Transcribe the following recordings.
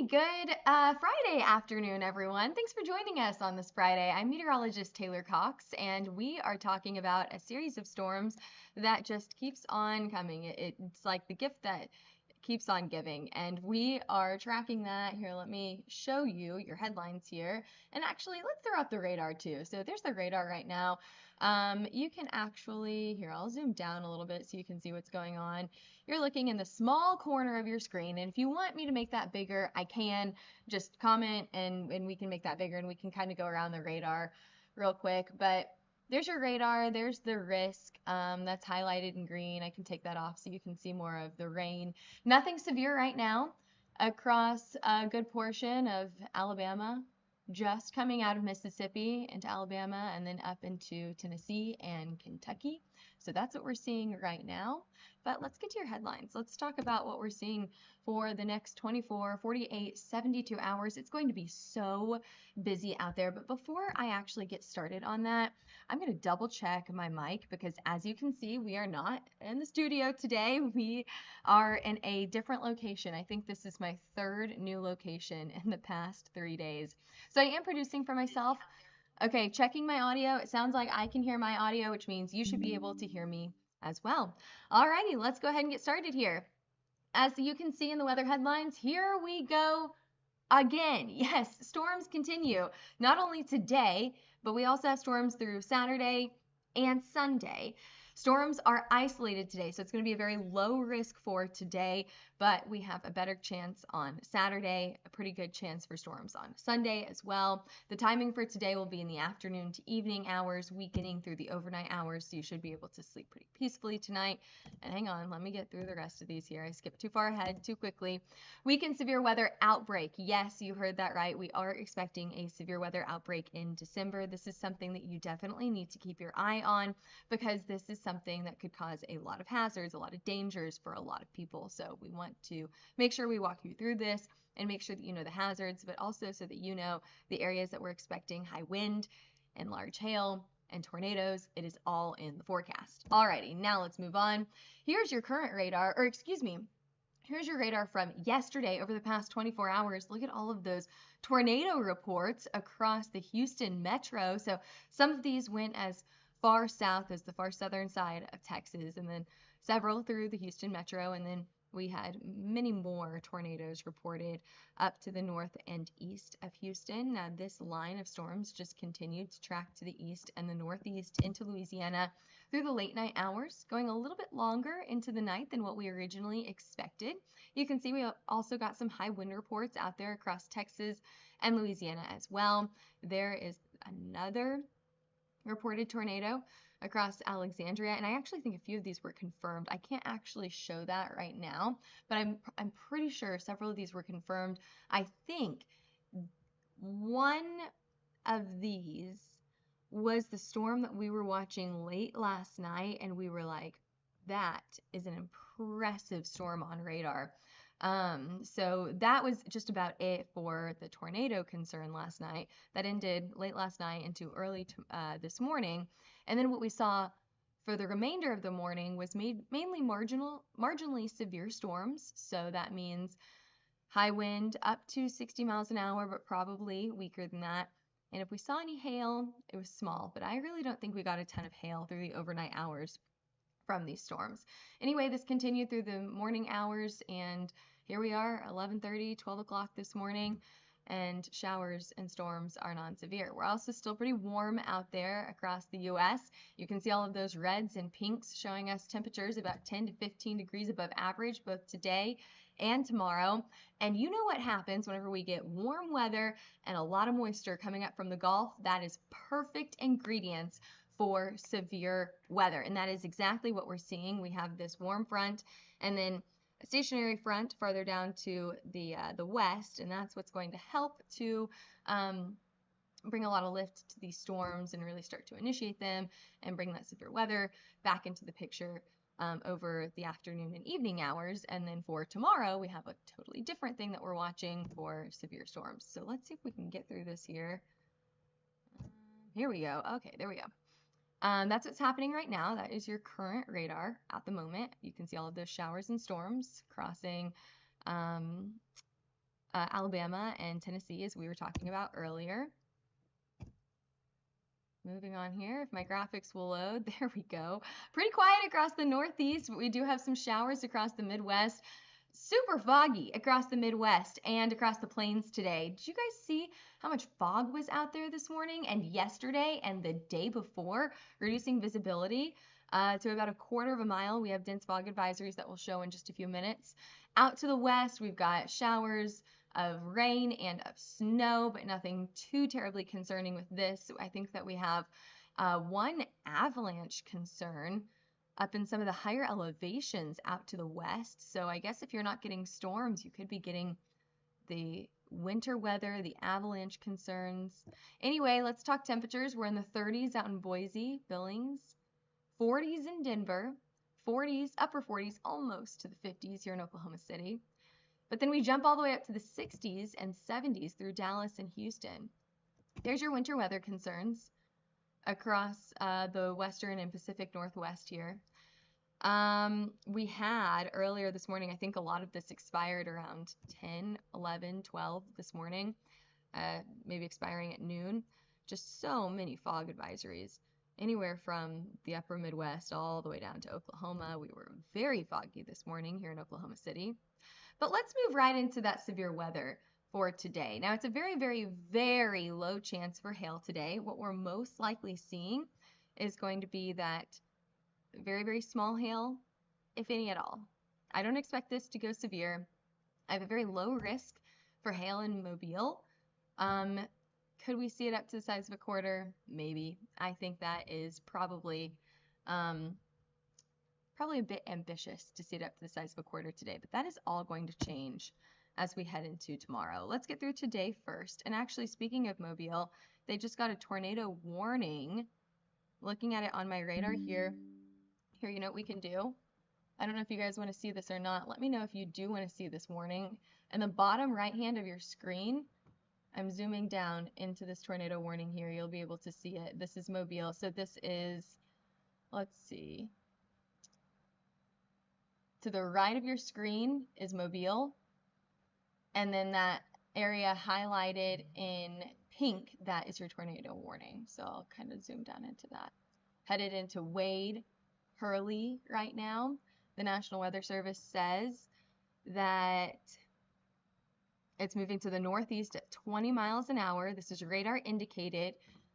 Good Friday afternoon, everyone. Thanks for joining us on this Friday. I'm meteorologist Taylor Cox, and we are talking about a series of storms that just keeps on coming. It's like the gift that keeps on giving, and we are tracking that. Here, let me show you your headlines here. And actually, let's throw up the radar too. So there's the radar right now. You can actually, here, I'll zoom down a little bit so you can see what's going on. You're looking in the small corner of your screen, and if you want me to make that bigger, I can. Just comment and we can make that bigger, and we can kind of go around the radar real quick. But there's your radar, there's the risk that's highlighted in green. I can take that off so you can see more of the rain. Nothing severe right now across a good portion of Alabama, just coming out of Mississippi into Alabama and then up into Tennessee and Kentucky. So that's what we're seeing right now. But let's get to your headlines. Let's talk about what we're seeing for the next 24, 48, 72 hours. It's going to be so busy out there. But before I actually get started on that, I'm going to double check my mic because as you can see, we are not in the studio today. We are in a different location. I think this is my third new location in the past 3 days. So I am producing for myself. Okay, checking my audio. It sounds like I can hear my audio, which means you should be able to hear me as well. Alrighty, let's go ahead and get started here. As you can see in the weather headlines, here we go again. Yes, storms continue. Not only today, but we also have storms through Saturday and Sunday. Storms are isolated today, so it's going to be a very low risk for today, but we have a better chance on Saturday, a pretty good chance for storms on Sunday as well. The timing for today will be in the afternoon to evening hours, weakening through the overnight hours, so you should be able to sleep pretty peacefully tonight. And hang on, let me get through the rest of these here. I skipped too far ahead too quickly. Weekend severe weather outbreak. Yes, you heard that right. We are expecting a severe weather outbreak in December. This is something that you definitely need to keep your eye on because this is something that could cause a lot of hazards, a lot of dangers for a lot of people. So we want to make sure we walk you through this and make sure that you know the hazards, but also so that you know the areas that we're expecting high wind and large hail and tornadoes. It is all in the forecast. Alrighty, now let's move on. Here's your current radar, or excuse me, here's your radar from yesterday over the past 24 hours. Look at all of those tornado reports across the Houston metro. So some of these went as far south as the far southern side of Texas, and then several through the Houston metro, and then we had many more tornadoes reported up to the north and east of Houston. Now, this line of storms just continued to track to the east and the northeast into Louisiana through the late night hours, going a little bit longer into the night than what we originally expected. You can see we also got some high wind reports out there across Texas and Louisiana as well. There is another reported tornado across Alexandria, and I actually think a few of these were confirmed. I can't actually show that right now, but I'm pretty sure several of these were confirmed. I think one of these was the storm that we were watching late last night, and we were like, that is an impressive storm on radar. So that was just about it for the tornado concern last night. That ended late last night into early this morning. And then what we saw for the remainder of the morning was mainly marginally severe storms. So that means high wind up to 60 miles an hour, but probably weaker than that. And if we saw any hail, it was small, but I really don't think we got a ton of hail through the overnight hours from these storms. Anyway, this continued through the morning hours, and here we are, 11:30, 12 o'clock this morning, and showers and storms are non-severe. We're also still pretty warm out there across the U.S. You can see all of those reds and pinks showing us temperatures about 10 to 15 degrees above average both today and tomorrow. And you know what happens whenever we get warm weather and a lot of moisture coming up from the Gulf? That is perfect ingredients for severe weather, and that is exactly what we're seeing. We have this warm front and then a stationary front farther down to the west, and that's what's going to help to bring a lot of lift to these storms and really start to initiate them and bring that severe weather back into the picture over the afternoon and evening hours. And then for tomorrow, we have a totally different thing that we're watching for severe storms. So let's see if we can get through this here. Here we go. Okay, there we go. That's what's happening right now. That is your current radar at the moment. You can see all of those showers and storms crossing Alabama and Tennessee, as we were talking about earlier. Moving on here, if my graphics will load, there we go. Pretty quiet across the Northeast, but we do have some showers across the Midwest. Super foggy across the Midwest and across the plains today. Did you guys see how much fog was out there this morning and yesterday and the day before, reducing visibility to about a quarter of a mile? We have dense fog advisories that will show in just a few minutes. Out to the west, we've got showers of rain and of snow, but nothing too terribly concerning with this. I think that we have one avalanche concern up in some of the higher elevations out to the west. So I guess if you're not getting storms, you could be getting the winter weather, the avalanche concerns. Anyway, let's talk temperatures. We're in the 30s out in Boise, Billings, 40s in Denver, 40s, upper 40s, almost to the 50s here in Oklahoma City. But then we jump all the way up to the 60s and 70s through Dallas and Houston. There's your winter weather concerns across the western and Pacific Northwest here. We had earlier this morning, I think a lot of this expired around 10, 11, 12 this morning, maybe expiring at noon. Just so many fog advisories, anywhere from the upper Midwest all the way down to Oklahoma. We were very foggy this morning here in Oklahoma City. But let's move right into that severe weather for today. Now, it's a very, very, very low chance for hail today. What we're most likely seeing is going to be that very, very small hail, if any at all. I don't expect this to go severe. I have a very low risk for hail in Mobile. Could we see it up to the size of a quarter? Maybe. I think that is probably a bit ambitious to see it up to the size of a quarter today, but that is all going to change as we head into tomorrow. Let's get through today first. And actually, speaking of Mobile, they just got a tornado warning. Looking at it on my radar here, you know what we can do? I don't know if you guys want to see this or not. Let me know if you do want to see this warning. In the bottom right hand of your screen, I'm zooming down into this tornado warning here. You'll be able to see it. This is Mobile. So this is, let's see. To the right of your screen is Mobile. And then that area highlighted in pink, that is your tornado warning. So I'll kind of zoom down into that. Headed into Wade, Hurley right now. The National Weather Service says that it's moving to the northeast at 20 miles an hour. This is radar indicated,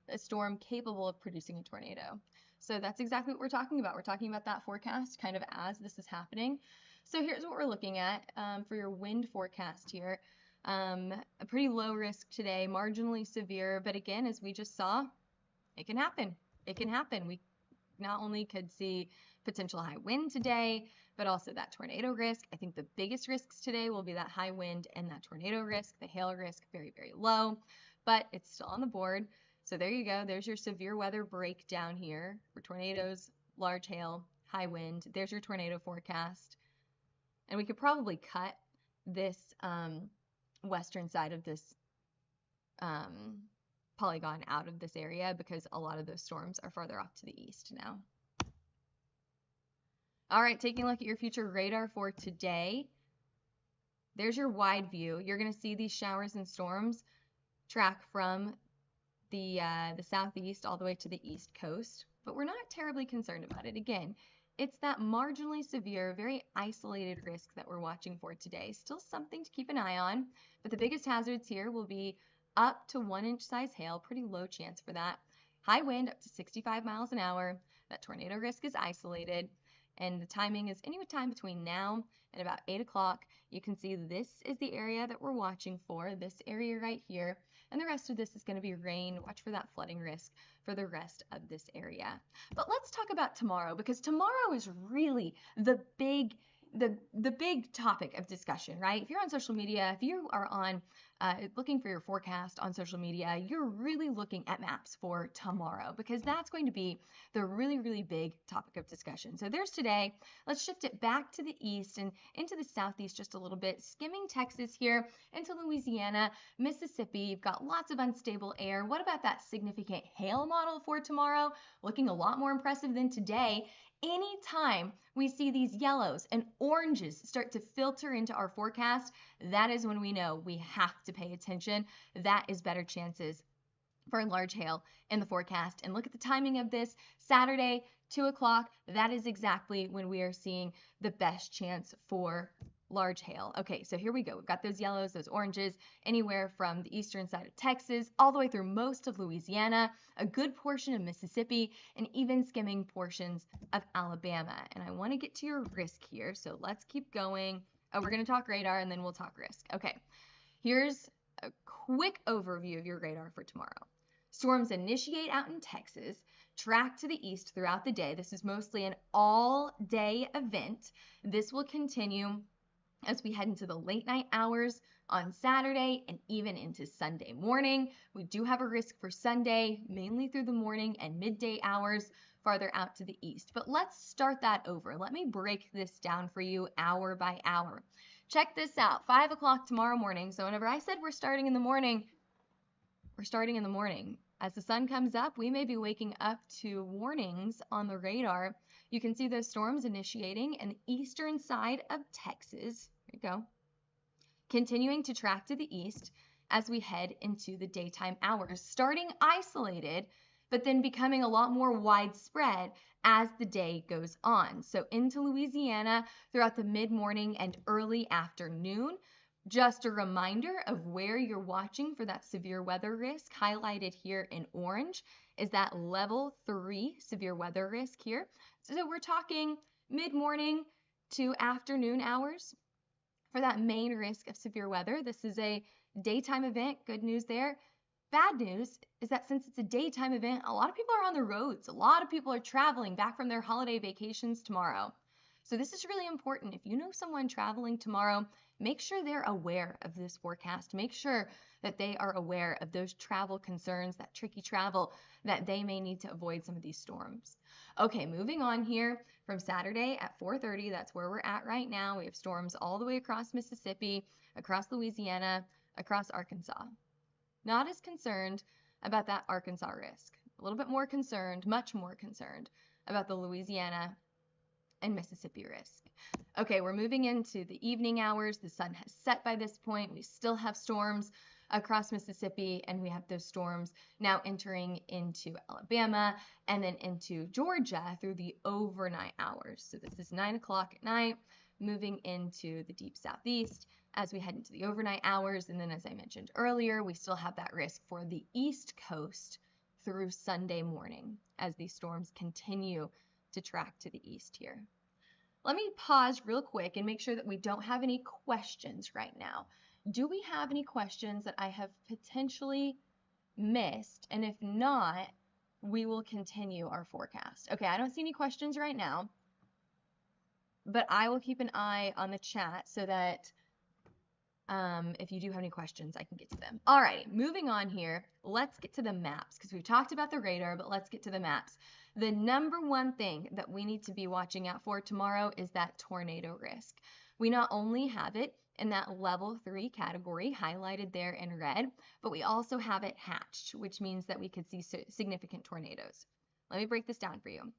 a storm capable of producing a tornado. So that's exactly what we're talking about. We're talking about that forecast kind of as this is happening. So here's what we're looking at for your wind forecast here. A pretty low risk today, marginally severe, but again, as we just saw, it can happen. It can happen. We not only could see potential high wind today, but also that tornado risk. I think the biggest risks today will be that high wind and that tornado risk. The hail risk, very, very low, but it's still on the board. So there you go. There's your severe weather breakdown here for tornadoes, large hail, high wind. There's your tornado forecast. And we could probably cut this western side of this polygon out of this area because a lot of those storms are farther off to the east now. All right, taking a look at your future radar for today. There's your wide view. You're going to see these showers and storms track from the southeast all the way to the east coast, but we're not terribly concerned about it. Again, it's that marginally severe, very isolated risk that we're watching for today. Still something to keep an eye on, but the biggest hazards here will be up to 1-inch size hail, pretty low chance for that. High wind up to 65 miles an hour. That tornado risk is isolated, and the timing is any time between now and about 8 o'clock. You can see this is the area that we're watching for, this area right here, and the rest of this is going to be rain. Watch for that flooding risk for the rest of this area. But let's talk about tomorrow, because tomorrow is really the big topic of discussion, right? If you're on social media, if you are on looking for your forecast on social media, you're really looking at maps for tomorrow, because that's going to be the really, really big topic of discussion. So there's today. Let's shift it back to the east and into the southeast just a little bit, skimming Texas here into Louisiana, Mississippi. You've got lots of unstable air. What about that significant hail model for tomorrow? Looking a lot more impressive than today. Anytime we see these yellows and oranges start to filter into our forecast, that is when we know we have to pay attention. That is better chances for large hail in the forecast. And look at the timing of this, Saturday, 2 o'clock. That is exactly when we are seeing the best chance for large hail. Okay, so here we go. We've got those yellows, those oranges, anywhere from the eastern side of Texas all the way through most of Louisiana, a good portion of Mississippi, and even skimming portions of Alabama. And I want to get to your risk here, so let's keep going. Oh, we're going to talk radar and then we'll talk risk. Okay, here's a quick overview of your radar for tomorrow. Storms initiate out in Texas, track to the east throughout the day. This is mostly an all-day event. This will continue as we head into the late night hours on Saturday and even into Sunday morning. We do have a risk for Sunday, mainly through the morning and midday hours farther out to the east. But let's start that over. Let me break this down for you hour by hour. Check this out, 5 o'clock tomorrow morning. So whenever I said we're starting in the morning, we're starting in the morning. As the sun comes up, we may be waking up to warnings on the radar. You can see those storms initiating in the eastern side of Texas. There you go. Continuing to track to the east as we head into the daytime hours, starting isolated, but then becoming a lot more widespread as the day goes on. So into Louisiana throughout the mid-morning and early afternoon. Just a reminder of where you're watching for that severe weather risk, highlighted here in orange, is that level 3 severe weather risk here. So we're talking mid-morning to afternoon hours for that main risk of severe weather. This is a daytime event. Good news there. Bad news is that since it's a daytime event, a lot of people are on the roads. A lot of people are traveling back from their holiday vacations tomorrow. So this is really important. If you know someone traveling tomorrow, make sure they're aware of this forecast. Make sure that they are aware of those travel concerns, that tricky travel, that they may need to avoid some of these storms. Okay, moving on here from Saturday at 4:30, that's where we're at right now. We have storms all the way across Mississippi, across Louisiana, across Arkansas. Not as concerned about that Arkansas risk. A little bit more concerned, much more concerned about the Louisiana and Mississippi risk. Okay, we're moving into the evening hours. The sun has set by this point. We still have storms across Mississippi, and we have those storms now entering into Alabama and then into Georgia through the overnight hours. So this is 9 o'clock at night, moving into the deep southeast as we head into the overnight hours. And then, as I mentioned earlier, we still have that risk for the East Coast through Sunday morning as these storms continue to track to the east here. Let me pause real quick and make sure that we don't have any questions right now. Do we have any questions that I have potentially missed? And if not, we will continue our forecast. Okay, I don't see any questions right now, but I will keep an eye on the chat so that if you do have any questions, I can get to them. All right, moving on here, let's get to the maps because we've talked about the radar, but let's get to the maps. The number one thing that we need to be watching out for tomorrow is that tornado risk. We not only have it in that level 3 category highlighted there in red, but we also have it hatched, which means that we could see significant tornadoes. Let me break this down for you.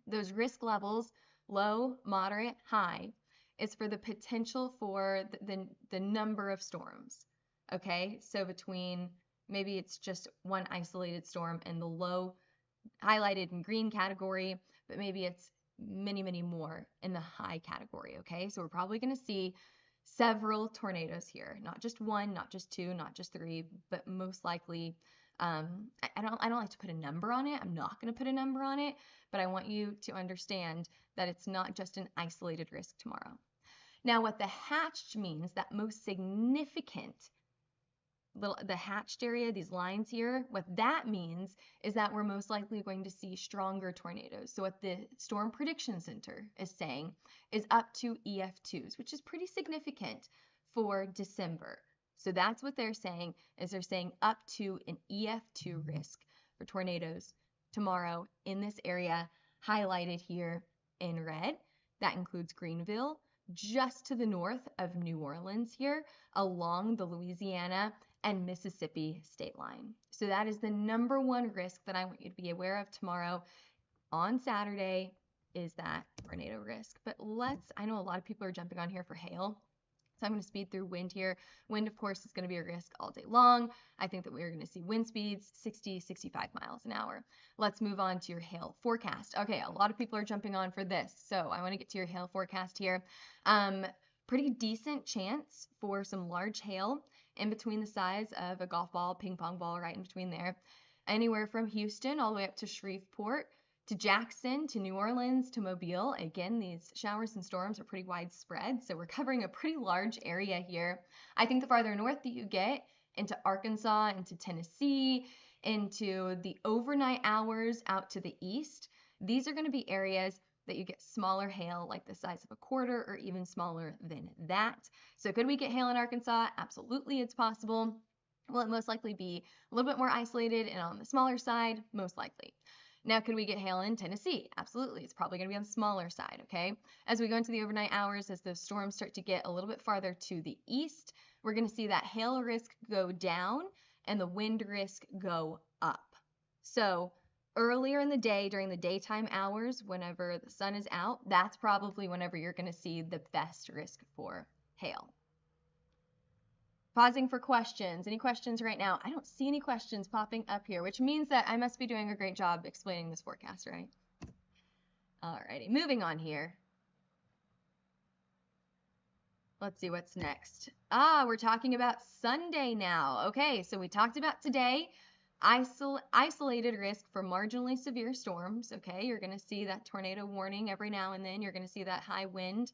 Those risk levels, low, moderate, high, is for the potential for the number of storms. Okay, so between maybe it's just one isolated storm in the low highlighted in green category, but maybe it's many, many more in the high category. Okay, so we're probably going to see several tornadoes here, not just one, not just two, not just three, but most likely. I don't like to put a number on it. I'm not going to put a number on it, but I want you to understand that it's not just an isolated risk tomorrow. Now, what the hatched means, that most significant the hatched area, these lines here, what that means is that we're most likely going to see stronger tornadoes. So what the Storm Prediction Center is saying is up to EF2s, which is pretty significant for December. So that's what they're saying, is they're saying up to an EF2 risk for tornadoes tomorrow in this area, highlighted here in red. That includes Greenville, just to the north of New Orleans here, along the Louisiana and Mississippi state line. So that is the number one risk that I want you to be aware of tomorrow on Saturday is that tornado risk. But I know a lot of people are jumping on here for hail. So I'm going to speed through wind here. Wind, of course, is going to be a risk all day long. I think that we're going to see wind speeds 60, 65 miles an hour. Let's move on to your hail forecast. Okay, a lot of people are jumping on for this. So I want to get to your hail forecast here. Pretty decent chance for some large hail in between the size of a golf ball, ping pong ball, right in between there. Anywhere from Houston all the way up to Shreveport, to Jackson, to New Orleans, to Mobile. Again, these showers and storms are pretty widespread, so we're covering a pretty large area here. I think the farther north that you get, into Arkansas, into Tennessee, into the overnight hours out to the east, these are going to be areas that you get smaller hail, like the size of a quarter or even smaller than that. So could we get hail in Arkansas? Absolutely, it's possible. Will it most likely be a little bit more isolated and on the smaller side? Most likely. Now, could we get hail in Tennessee? Absolutely. It's probably going to be on the smaller side, okay? As we go into the overnight hours, as those storms start to get a little bit farther to the east, we're going to see that hail risk go down and the wind risk go up. So earlier in the day, during the daytime hours, whenever the sun is out, that's probably whenever you're going to see the best risk for hail. Pausing for questions. Any questions right now? I don't see any questions popping up here, which means that I must be doing a great job explaining this forecast, right? Alrighty, moving on here. Let's see what's next. We're talking about Sunday now. Okay, so we talked about today, isolated risk for marginally severe storms. Okay, you're going to see that tornado warning every now and then. You're going to see that high wind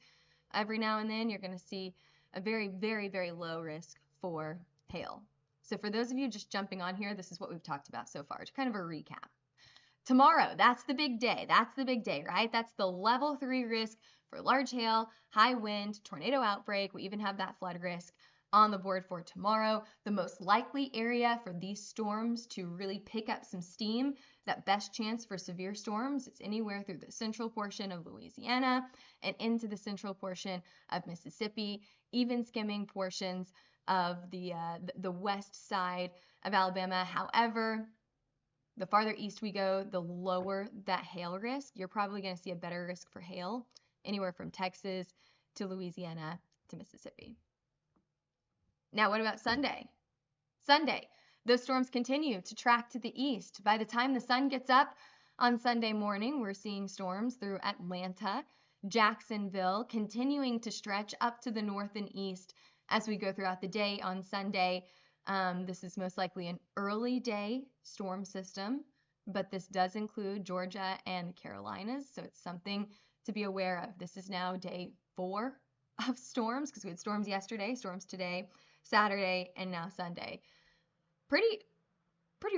every now and then. You're going to see a very, very, very low risk for hail. So for those of you just jumping on here, this is what we've talked about so far. It's kind of a recap. Tomorrow, that's the big day. That's the big day, right? That's the level 3 risk for large hail, high wind, tornado outbreak. We even have that flood risk on the board for tomorrow. The most likely area for these storms to really pick up some steam, that best chance for severe storms, it's anywhere through the central portion of Louisiana and into the central portion of Mississippi, even skimming portions of the west side of Alabama. However, the farther east we go, the lower that hail risk. You're probably going to see a better risk for hail anywhere from Texas to Louisiana to Mississippi. Now, what about Sunday? Sunday, those storms continue to track to the east. By the time the sun gets up on Sunday morning, we're seeing storms through Atlanta, Jacksonville, continuing to stretch up to the north and east as we go throughout the day on Sunday. This is most likely an early day storm system, but this does include Georgia and the Carolinas, so it's something to be aware of. This is now day 4 of storms because we had storms yesterday, storms today, Saturday, and now Sunday. Pretty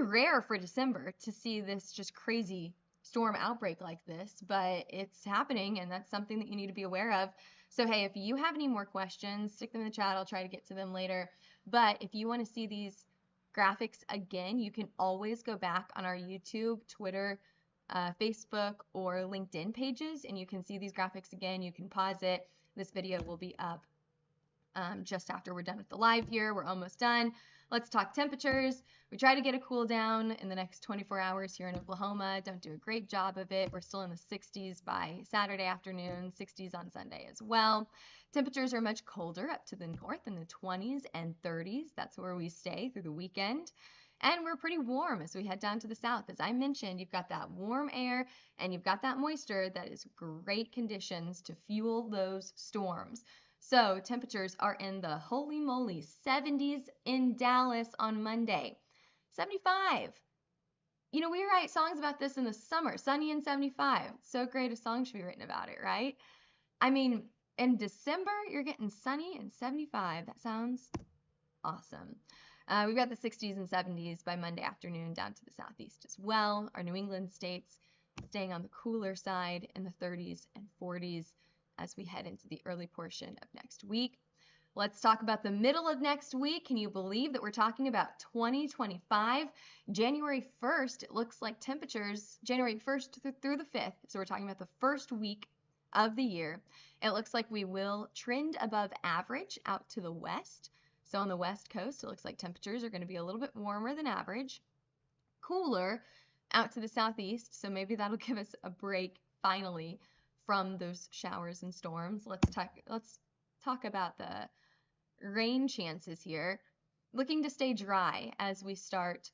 rare for December to see this just crazy storm outbreak like this, but it's happening, and that's something that you need to be aware of. So hey, if you have any more questions, stick them in the chat. I'll try to get to them later. But if you want to see these graphics again, you can always go back on our YouTube, Twitter, Facebook, or LinkedIn pages, and you can see these graphics again. You can pause it. This video will be up just after we're done with the live here. We're almost done. Let's talk temperatures. We try to get a cool down in the next 24 hours here in Oklahoma. Don't do a great job of it. We're still in the 60s by Saturday afternoon, 60s on Sunday as well. Temperatures are much colder up to the north in the 20s and 30s. That's where we stay through the weekend. And we're pretty warm as we head down to the south. As I mentioned, you've got that warm air and you've got that moisture that is great conditions to fuel those storms. So temperatures are in the holy moly 70s in Dallas on Monday. 75. You know, we write songs about this in the summer, sunny and 75. So great a song should be written about it, right? I mean, in December, you're getting sunny and 75. That sounds awesome. We've got the 60s and 70s by Monday afternoon down to the southeast as well. Our New England states staying on the cooler side in the 30s and 40s as we head into the early portion of next week. Let's talk about the middle of next week. Can you believe that we're talking about 2025? January 1st, it looks like temperatures, January 1st through the 5th, so we're talking about the first week of the year. It looks like we will trend above average out to the west. So on the west coast, it looks like temperatures are going to be a little bit warmer than average. Cooler out to the southeast, so maybe that'll give us a break finally from those showers and storms. Let's talk about the rain chances here. Looking to stay dry as we start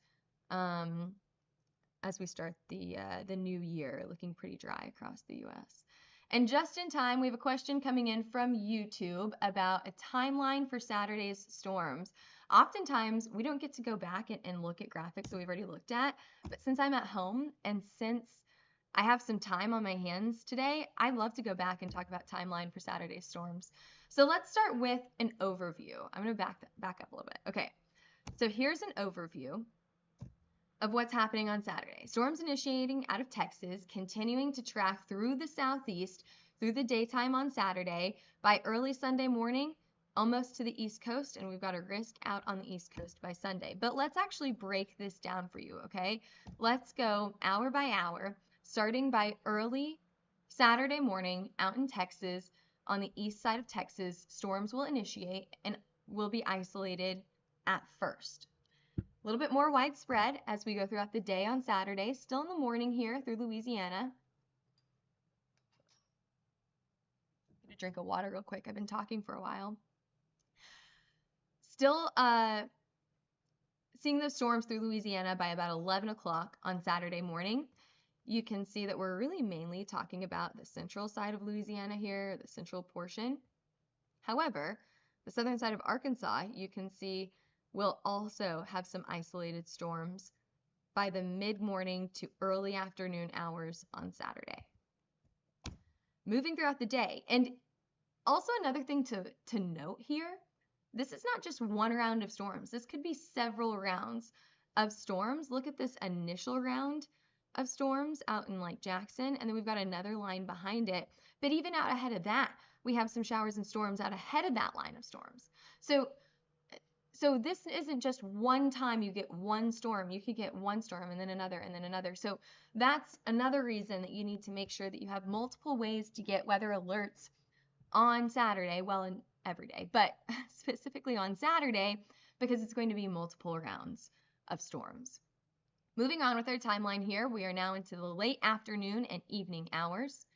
the new year, looking pretty dry across the U.S. And just in time, we have a question coming in from YouTube about a timeline for Saturday's storms. Oftentimes, we don't get to go back and look at graphics that we've already looked at, but since I'm at home and since I have some time on my hands today, I'd love to go back and talk about timeline for Saturday's storms. So let's start with an overview. I'm going to back up a little bit. Okay, so here's an overview of what's happening on Saturday. Storms initiating out of Texas, continuing to track through the southeast through the daytime on Saturday. By early Sunday morning, almost to the East Coast, and we've got a risk out on the East Coast by Sunday. But let's actually break this down for you, okay? Let's go hour by hour, starting by early Saturday morning out in Texas. On the east side of Texas, storms will initiate and will be isolated at first. A little bit more widespread as we go throughout the day on Saturday. Still in the morning here through Louisiana. I'm going to drink a water real quick. I've been talking for a while. Still seeing those storms through Louisiana by about 11 o'clock on Saturday morning. You can see that we're really mainly talking about the central side of Louisiana here, the central portion. However, the southern side of Arkansas, you can see, will also have some isolated storms by the mid-morning to early afternoon hours on Saturday. Moving throughout the day. And also another thing to note here, this is not just one round of storms. This could be several rounds of storms. Look at this initial round of storms out in like Jackson, and then we've got another line behind it. But even out ahead of that, we have some showers and storms out ahead of that line of storms. So this isn't just one time you get one storm. You could get one storm and then another and then another. So that's another reason that you need to make sure that you have multiple ways to get weather alerts on Saturday, well, in every day, but specifically on Saturday, because it's going to be multiple rounds of storms. Moving on with our timeline here, we are now into the late afternoon and evening hours.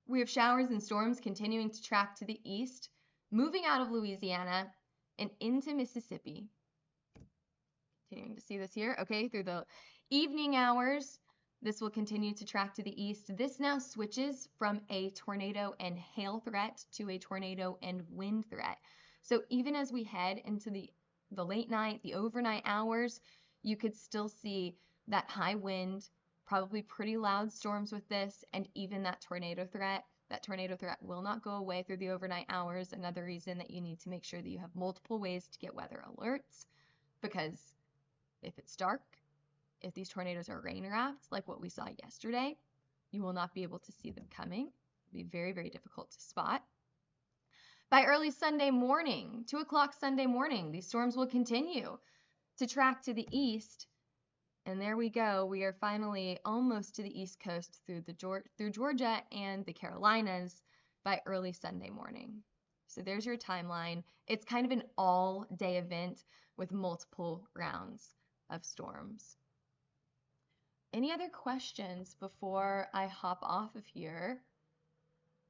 We have showers and storms continuing to track to the east, moving out of Louisiana and into Mississippi. Continuing to see this here, okay, through the evening hours, this will continue to track to the east. This now switches from a tornado and hail threat to a tornado and wind threat. So even as we head into the late night, the overnight hours, you could still see that high wind, probably pretty loud storms with this, and even that tornado threat. That tornado threat will not go away through the overnight hours. Another reason that you need to make sure that you have multiple ways to get weather alerts, because if it's dark, if these tornadoes are rain wrapped, like what we saw yesterday, you will not be able to see them coming. It'll be very, very difficult to spot. By early Sunday morning, 2 o'clock Sunday morning, these storms will continue to track to the east. And there we go. We are finally almost to the East Coast through Georgia and the Carolinas by early Sunday morning. So there's your timeline. It's kind of an all-day event with multiple rounds of storms. Any other questions before I hop off of here?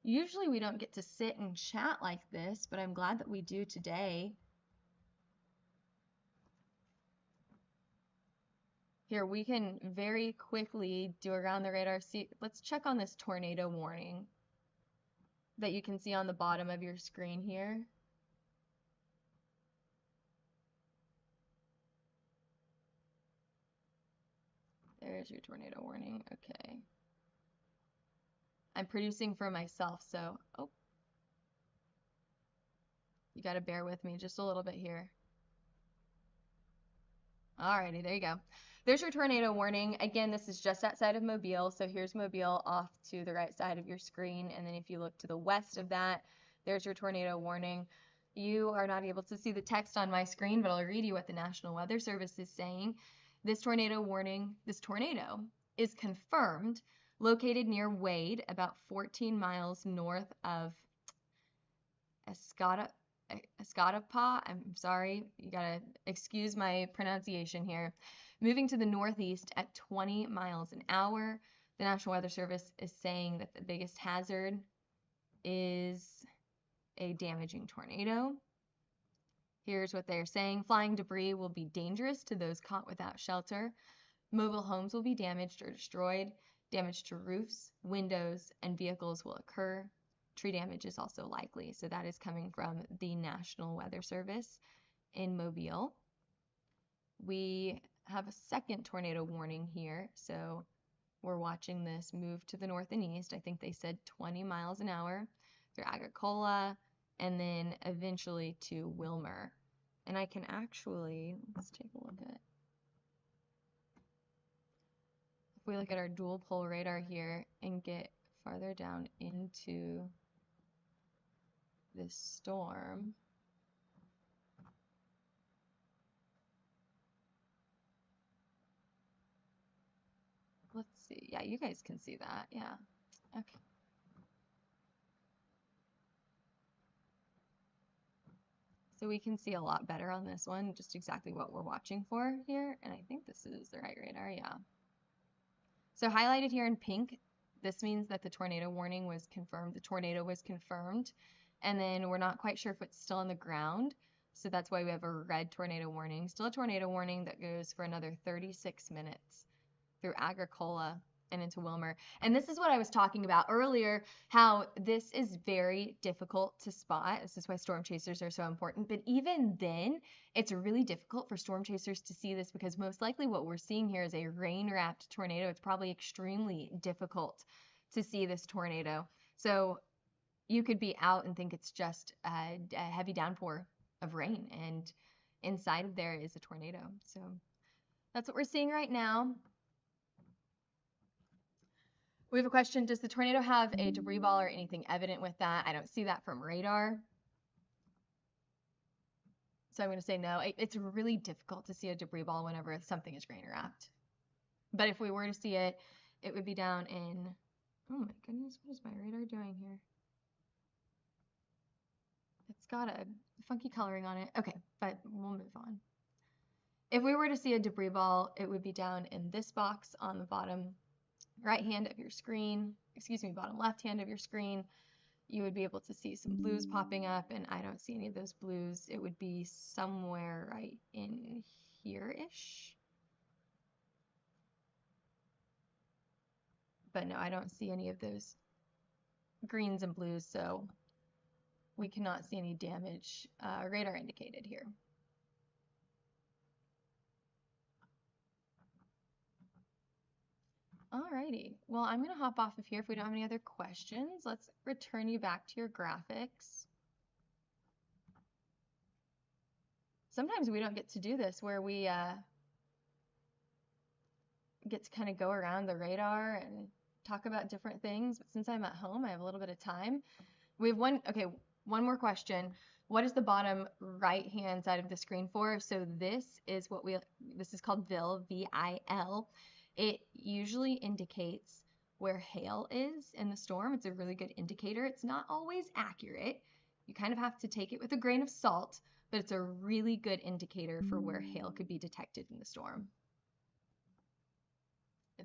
Usually we don't get to sit and chat like this, but I'm glad that we do today. Here, we can very quickly do around the radar. See, let's check on this tornado warning that you can see on the bottom of your screen here. There's your tornado warning. Okay. I'm producing for myself, so, oh. You gotta bear with me just a little bit here. Alrighty, there you go. There's your tornado warning. Again, this is just outside of Mobile, so here's Mobile off to the right side of your screen, and then if you look to the west of that, there's your tornado warning. You are not able to see the text on my screen, but I'll read you what the National Weather Service is saying. This tornado warning, this tornado is confirmed, located near Wade, about 14 miles north of Escatawpa. I'm sorry, you gotta excuse my pronunciation here. Moving to the northeast at 20 miles an hour. The National Weather Service is saying that the biggest hazard is a damaging tornado. Here's what they're saying. Flying debris will be dangerous to those caught without shelter. Mobile homes will be damaged or destroyed. Damage to roofs, windows, and vehicles will occur. Tree damage is also likely. So that is coming from the National Weather Service in Mobile. We have a second tornado warning here. So we're watching this move to the north and east. I think they said 20 miles an hour through Agricola and then eventually to Wilmer. And I can actually, let's take a look at, if we look at our dual pole radar here and get farther down into this storm, let's see. Yeah, you guys can see that. Yeah. Okay. So we can see a lot better on this one, just exactly what we're watching for here. And I think this is the right radar, yeah. So highlighted here in pink, this means that the tornado warning was confirmed. The tornado was confirmed. And then we're not quite sure if it's still on the ground. So that's why we have a red tornado warning. Still a tornado warning that goes for another 36 minutes through Agricola and into Wilmer. And this is what I was talking about earlier, how this is very difficult to spot. This is why storm chasers are so important. But even then, it's really difficult for storm chasers to see this because most likely what we're seeing here is a rain-wrapped tornado. It's probably extremely difficult to see this tornado. So you could be out and think it's just a heavy downpour of rain, and inside of there is a tornado. So that's what we're seeing right now. We have a question. Does the tornado have a debris ball or anything evident with that? I don't see that from radar. So I'm going to say no. It's really difficult to see a debris ball whenever something is rain wrapped. But if we were to see it, it would be down in, oh my goodness, what is my radar doing here? It's got a funky coloring on it. Okay, but we'll move on. If we were to see a debris ball, it would be down in this box on the bottom right hand of your screen, bottom left hand of your screen. You would be able to see some blues popping up, and I don't see any of those blues. It would be somewhere right in here-ish. But no, I don't see any of those greens and blues, so we cannot see any damage radar indicated here. Alrighty, well, I'm going to hop off of here if we don't have any other questions. Let's return you back to your graphics. Sometimes we don't get to do this where we get to kind of go around the radar and talk about different things, but since I'm at home, I have a little bit of time. We have one more question. What is the bottom right-hand side of the screen for? So this is called VIL, V-I-L. It usually indicates where hail is in the storm. It's a really good indicator. It's not always accurate. You kind of have to take it with a grain of salt, but it's a really good indicator for where hail could be detected in the storm.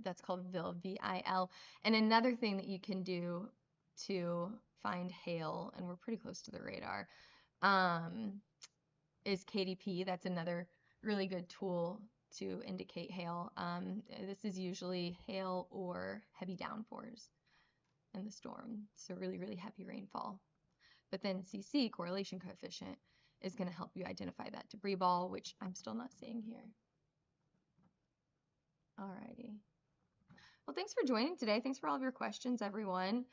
That's called VIL, V-I-L. And another thing that you can do to find hail, and we're pretty close to the radar, is KDP. That's another really good tool to indicate hail. This is usually hail or heavy downpours in the storm, so really, really heavy rainfall. But then CC, correlation coefficient, is going to help you identify that debris ball, which I'm still not seeing here. Alrighty. Well, thanks for joining today. Thanks for all of your questions, everyone.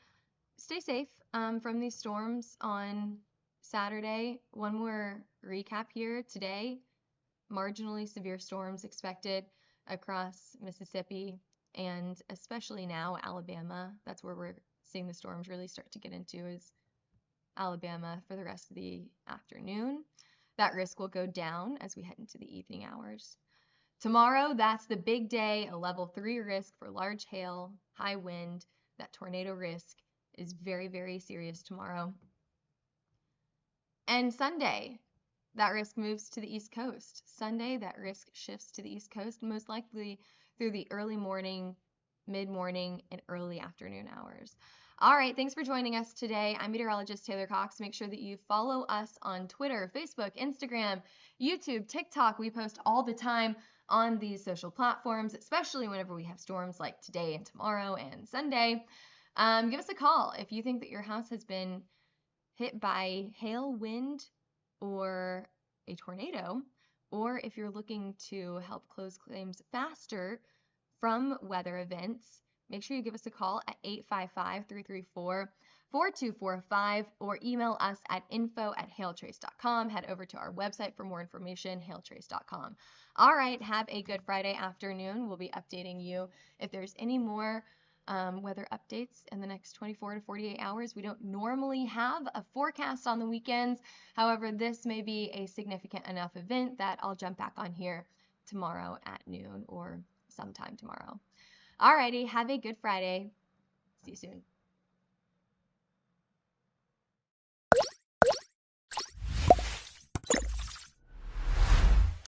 Stay safe from these storms on Saturday. One more recap here today. Marginally severe storms expected across Mississippi and especially now Alabama. That's where we're seeing the storms really start to get into, is Alabama for the rest of the afternoon. That risk will go down as we head into the evening hours. Tomorrow, that's the big day, a level 3 risk for large hail, high wind. That tornado risk is very, very serious tomorrow. And Sunday, that risk moves to the East Coast. Sunday, that risk shifts to the East Coast, most likely through the early morning mid-morning, and early afternoon hours. All right, thanks for joining us today. I'm meteorologist Taylor Cox. Make sure that you follow us on Twitter, Facebook, Instagram, YouTube, TikTok. We post all the time on these social platforms, especially whenever we have storms like today and tomorrow and Sunday. Give us a call if you think that your house has been hit by hail, wind, or a tornado, or if you're looking to help close claims faster from weather events, make sure you give us a call at 855-334-4245 or email us at info@hailtrace.com. Head over to our website for more information, hailtrace.com. All right, have a good Friday afternoon. We'll be updating you if there's any more weather updates in the next 24 to 48 hours. We don't normally have a forecast on the weekends. However, this may be a significant enough event that I'll jump back on here tomorrow at noon or sometime tomorrow. Alrighty, have a good Friday. See you soon.